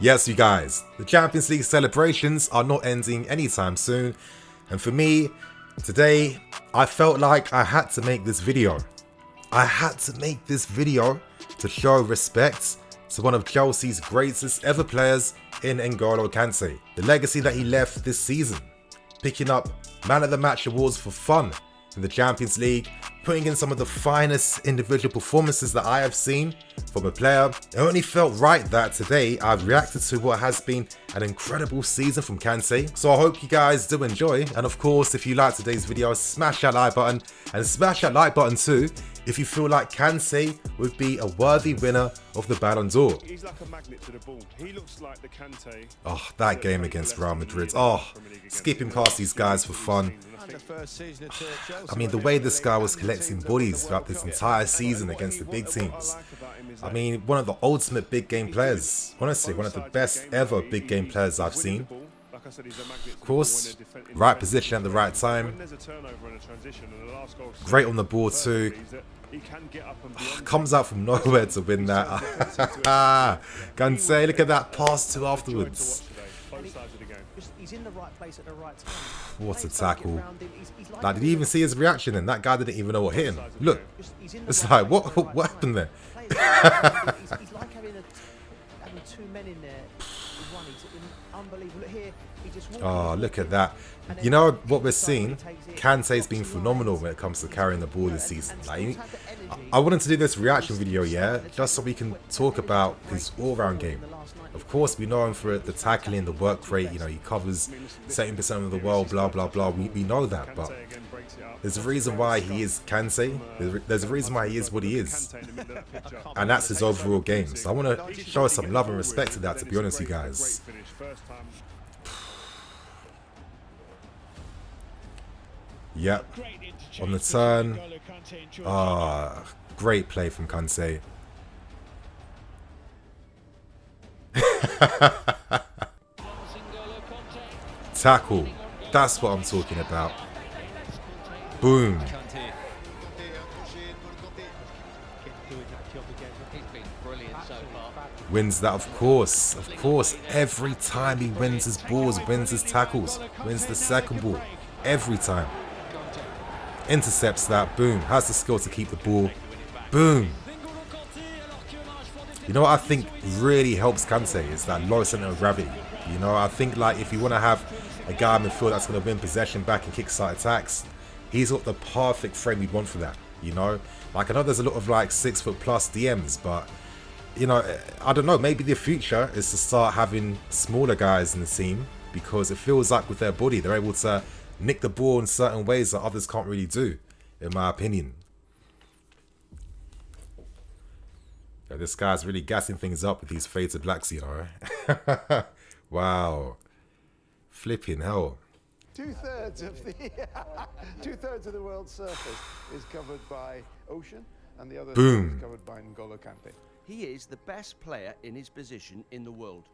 Yes, you guys, the Champions League celebrations are not ending anytime soon. And for me, today, I felt like I had to make this video. I had to make this video to show respect to one of Chelsea's greatest ever players in N'Golo Kante. The legacy that he left this season, picking up Man of the Match awards for fun in the Champions League, putting in some of the finest individual performances that I have seen from a player. It only felt right that today I've reacted to what has been an incredible season from Kante. So I hope you guys do enjoy, and of course if you like today's video, smash that like button, and smash that like button too if you feel like Kante would be a worthy winner of the Ballon d'Or. He's like a magnet to the ball. He looks like the Kante. Oh, that game against Real Madrid. Oh, skipping past these guys for fun. I mean, the way this guy was collecting bodies throughout this entire season against the big teams. I mean, one of the ultimate big game players. Honestly, one of the best ever big game players I've seen. Of course, right position at the right time. Great on the ball too. Comes out from nowhere to win that. Kante, look at that pass to afterwards. He's in the right place at the right time. What a tackle. Like, did you even see his reaction then? That guy didn't even know what hit him. Look, it's like, what happened there? He's like having two men in there. One, he's unbelievable. Look here, he just oh, look at that. You know what we're seeing? Kante's been phenomenal when it comes to carrying the ball this season. Like, I wanted to do this reaction video, yeah, just so we can talk about his all-round game. Of course, we know him for the tackling, the work rate, you know, he covers 70% of the world, blah, blah, blah. We know that, but there's a reason why he is Kante. There's a reason why he is what he is. And that's his overall game. So I want to show some love and respect to that, to be honest with you guys. Yep. On the turn. Ah, great play from Kante. Tackle. That's what I'm talking about. Boom. Wins that, of course. Of course. Every time he wins his balls, wins his tackles, wins the second ball. Every time. Intercepts that. Boom. Has the skill to keep the ball. Boom. You know what I think really helps Kante is that low center of gravity. You know, I think like if you want to have a guy in midfield that's going to win possession back and kickstart attacks, he's got the perfect frame you'd want for that. You know, like I know there's a lot of like 6-foot+ DMs, but you know, I don't know. Maybe the future is to start having smaller guys in the team because it feels like with their body they're able to nick the ball in certain ways that others can't really do, in my opinion. This guy's really gassing things up with these faded blacks, you know. Wow. Flipping hell. Two-thirds of the world's surface is covered by ocean, and the other Boom. is covered by N'Golo Kante. He is the best player in his position in the world.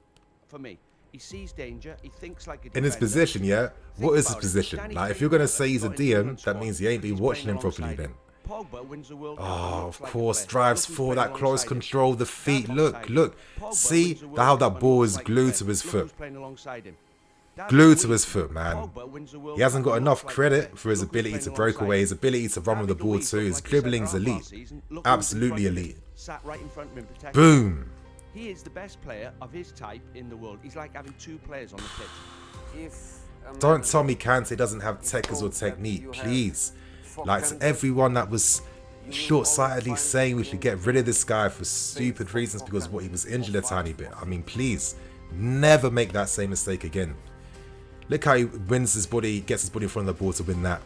For me, he sees danger, he thinks like a defender. In his position, yeah? What is his position? Like, if you're going to say he's a DM, that means he ain't been watching him properly then. Oh, of course, drives for that close control, the feet. Look. See how that ball is glued to his foot. Glued to his foot, man. He hasn't got enough credit for his ability to break away, his ability to run with the ball too. His dribbling's elite. Absolutely elite. Boom. He is the best player of his type in the world. He's like having two players on the pitch. Don't tell me Kante doesn't have techers or technique, please. Like, to everyone that was short-sightedly saying we should get rid of this guy for stupid reasons because what he was injured a tiny bit. I mean, please, never make that same mistake again. Look how he wins his body, gets his body in front of the ball to win that.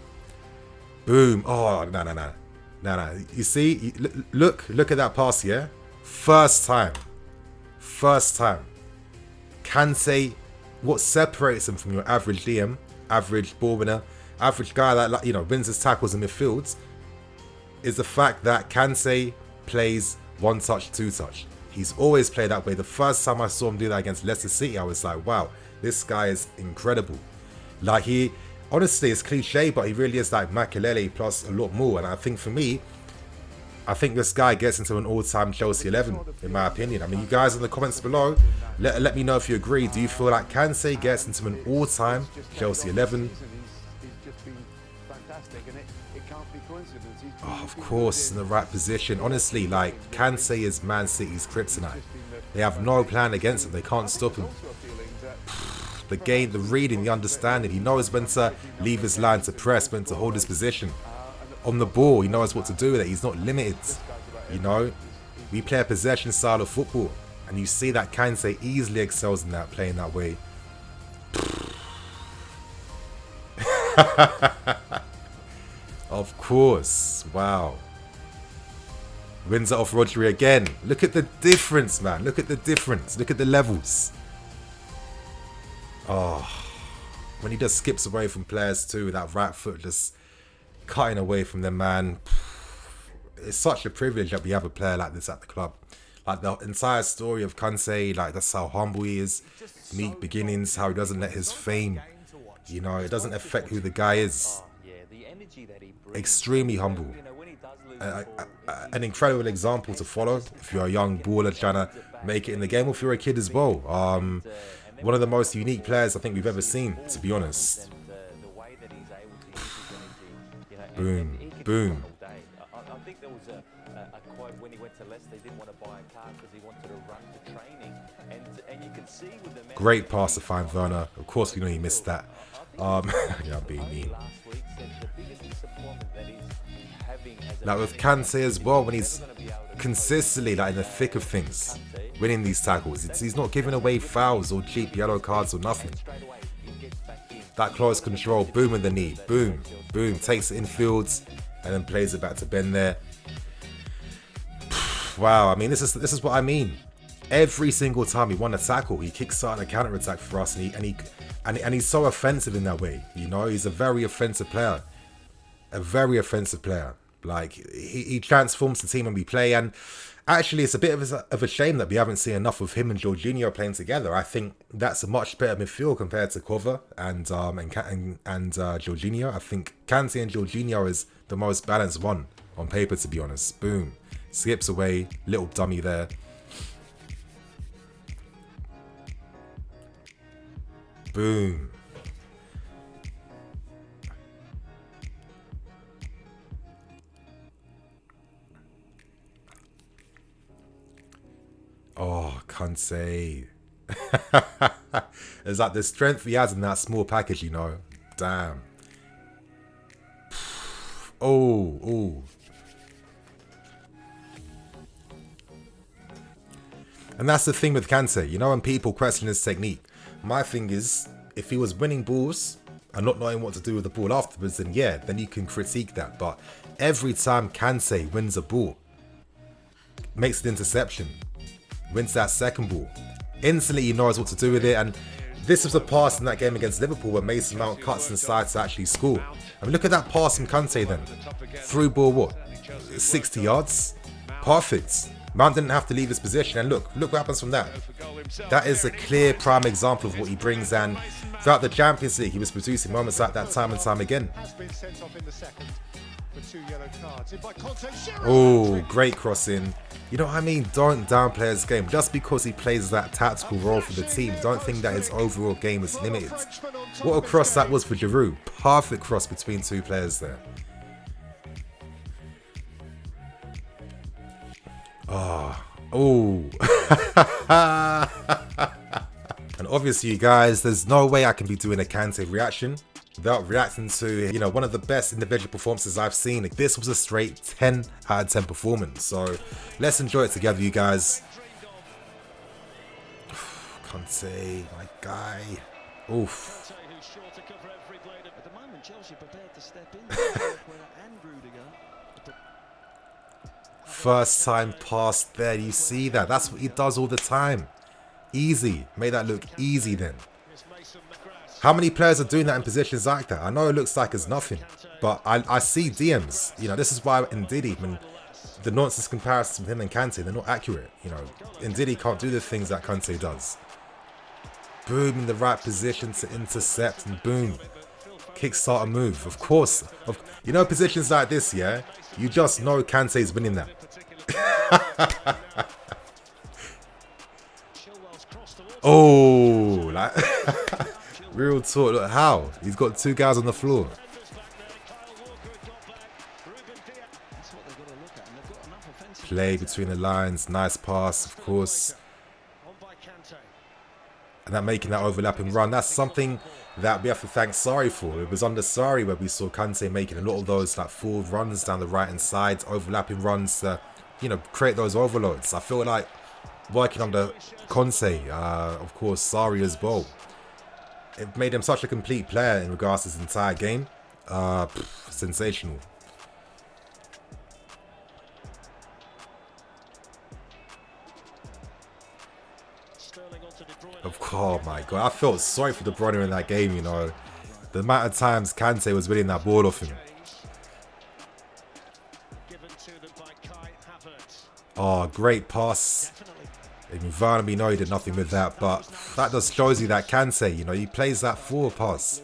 Boom. Oh, no. You see, look at that pass, yeah? First time. Kante, what separates him from your average DM, average ball winner, average guy that, like, you know, wins his tackles in midfield, is the fact that Kante plays one touch, two touch. He's always played that way. The first time I saw him do that against Leicester City, I was like, wow, this guy is incredible. Like, he, honestly, it's cliche, but he really is like Makelele plus a lot more. And I think for me, I think this guy gets into an all-time Chelsea 11, in my opinion. I mean, you guys in the comments below, let me know if you agree. Do you feel like Kante gets into an all-time Chelsea 11? Oh, of course, in the right position. Honestly, like, Kante is Man City's kryptonite. They have no plan against him. They can't stop him. The game, the reading, the understanding. He knows when to leave his line to press, when to hold his position. On the ball, he knows what to do with it. He's not limited. You know, we play a possession style of football. And you see that Kante easily excels in that, playing that way. Of course. Wow. Wins it off Rodri again. Look at the difference, man. Look at the difference. Look at the levels. Oh. When he just skips away from players too, that right foot just cutting away from them, man. It's such a privilege that we have a player like this at the club. Like the entire story of Kante, like that's how humble he is. Meek beginnings, how he doesn't let his fame, you know, it doesn't affect who the guy is. Extremely humble. An incredible example to follow if you're a young baller trying to make it in the game, or if you're a kid as well. One of the most unique players I think we've ever seen, to be honest. Boom, boom. I think there was a quote when he went to Leicester, he didn't want to buy a car because he wanted to run to training, and you can see with the great pass to find Werner. Of course, we know he missed that. Yeah, being mean. Now with Kante as well, when he's consistently like in the thick of things, winning these tackles, he's not giving away fouls or cheap yellow cards or nothing. That close control, boom in the knee, boom, boom, takes it in fields and then plays it back to Ben there. Wow, I mean, this is what I mean. Every single time he won a tackle, he kickstarted a counter attack for us, and he's so offensive in that way. You know, he's a very offensive player, a very offensive player. Like he transforms the team when we play, and actually, it's a bit of a shame that we haven't seen enough of him and Jorginho playing together. I think that's a much better midfield compared to Kova and Jorginho. I think Kante and Jorginho is the most balanced one on paper, to be honest. Boom, skips away, little dummy there. Boom. Oh, Kante. It's like the strength he has in that small package, you know. Damn. Oh, oh. And that's the thing with Kante, you know, when people question his technique. My thing is, if he was winning balls and not knowing what to do with the ball afterwards, then yeah, then you can critique that. But every time Kante wins a ball, makes an interception, wins that second ball, instantly he knows what to do with it. And this was a pass in that game against Liverpool where Mason Mount cuts inside to actually score. I mean, look at that pass from Kante then. Through ball, what? 60 yards? Perfect. Mount didn't have to leave his position, and look what happens from that. That is a clear prime example of what he brings, and throughout the Champions League he was producing moments like that time and time again. Oh, great crossing. You know what I mean? Don't downplay his game. Just because he plays that tactical role for the team, don't think that his overall game is limited. What a cross that was for Giroud. Perfect cross between two players there. Oh. And obviously, you guys, there's no way I can be doing a Kante reaction without reacting to, you know, one of the best individual performances I've seen. This was a straight 10 out of 10 performance. So let's enjoy it together, you guys. Kante, my guy. Oof. At the moment, Chelsea prepared to step in. First time pass there, you see that? That's what he does all the time. Easy. Made that look easy then. How many players are doing that in positions like that? I know it looks like it's nothing, but I see DMs. You know, this is why in Diddy, when the nonsense comparisons with him and Kante, they're not accurate. You know, Diddy can't do the things that Kante does. Boom, in the right position to intercept, and boom, kickstart a move. Of course, you know, positions like this, yeah, You just know Kante's winning that. Oh, like real talk. Look how he's got 2 guys on the floor. Play between the lines, nice pass, of course. And that making that overlapping run, that's something that we have to thank Sarri for. It was under Sarri where we saw Kante making a lot of those like forward runs down the right hand side, overlapping runs to, you know, create those overloads. I feel like working under Kante, of course Sarri as well, it made him such a complete player in regards to his entire game. Sensational. Oh my god, I felt sorry for De Bruyne in that game, you know. The amount of times Kante was winning that ball off him. Oh, great pass. And Varney, know he did nothing with that, but that just shows you that Kante, you know, he plays that forward pass.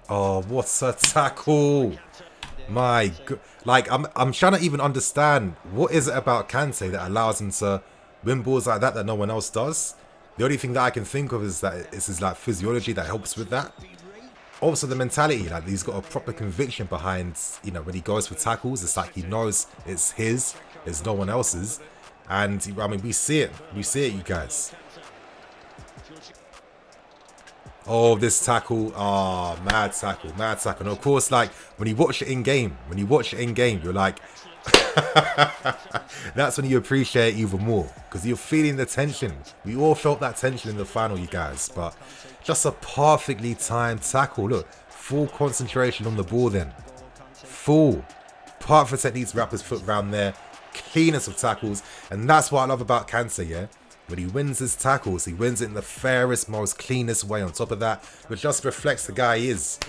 Oh, what a tackle. My god. Like, I'm trying to even understand what is it about Kante that allows him to win balls like that no one else does. The only thing that I can think of is that it's his like physiology that helps with that. Also the mentality, like he's got a proper conviction behind, you know, when he goes for tackles, it's like he knows it's his, it's no one else's. And I mean, we see it, you guys. Oh, this tackle, oh, mad tackle. And of course, like, when you watch it in game, you're like, that's when you appreciate it even more, because you're feeling the tension. We all felt that tension in the final, you guys, but just a perfectly timed tackle. Look, full concentration on the ball then. Full. Perfect technique to wrap his foot round there. Cleanest of tackles, and that's what I love about Kante, yeah? When he wins his tackles, he wins it in the fairest, most cleanest way. On top of that, which just reflects the guy he is.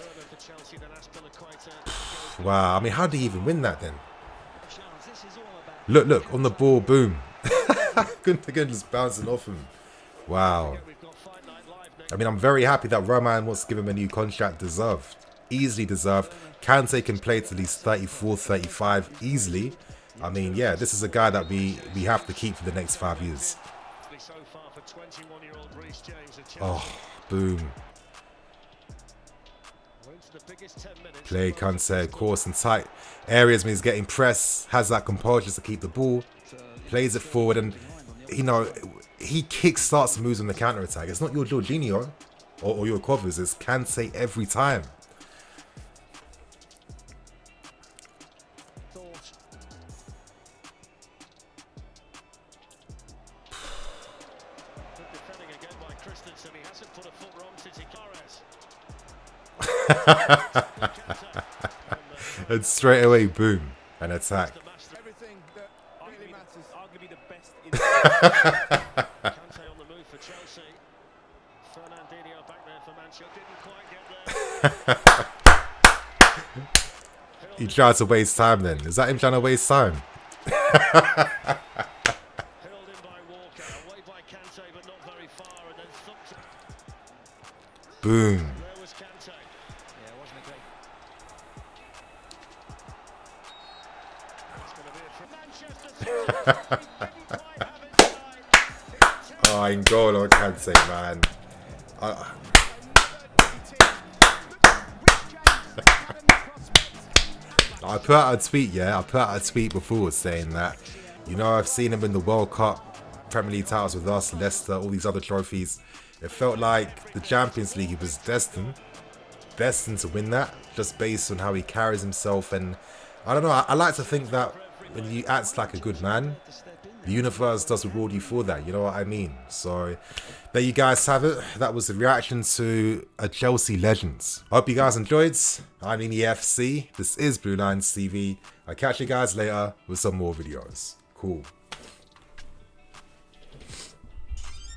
Wow, I mean, how did he even win that then? Look, on the ball, boom. Gundogan just bouncing off him. Wow. I mean, I'm very happy that Roman wants to give him a new contract. Deserved. Easily deserved. Kante can play till he's 34, 35 easily. I mean, yeah, this is a guy that we have to keep for the next 5 years. Oh, boom. Play Kante, course in tight areas when he's getting pressed, has that composure to keep the ball, plays it forward, and you know, he kick-starts and moves on the counter-attack. It's not your Jorginho or your Covers, it's Kante every time. And straight away, boom, an attack. Everything that really matters. Arguably the best in the Kante on the move for Chelsea. Fernandinho back there for Manchester. Didn't quite get there. He tried to waste time then. Is that him trying to waste time? Held in by Walker, away by Kante, but not very far, and then thumped. Boom. There was Kante. Yeah, it wasn't a great. Oh, in goal on Kante, man. I put out a tweet, yeah. I put out a tweet before saying that, you know, I've seen him in the World Cup, Premier League titles with us, Leicester, all these other trophies. It felt like the Champions League, he was destined to win that, just based on how he carries himself. And I don't know, I like to think that when you act like a good man, the universe does reward you for that, you know what I mean? So there you guys have it. That was the reaction to a Chelsea Legends. I hope you guys enjoyed. I'm in the FC. This is Blue Lines TV. I'll catch you guys later with some more videos. Cool.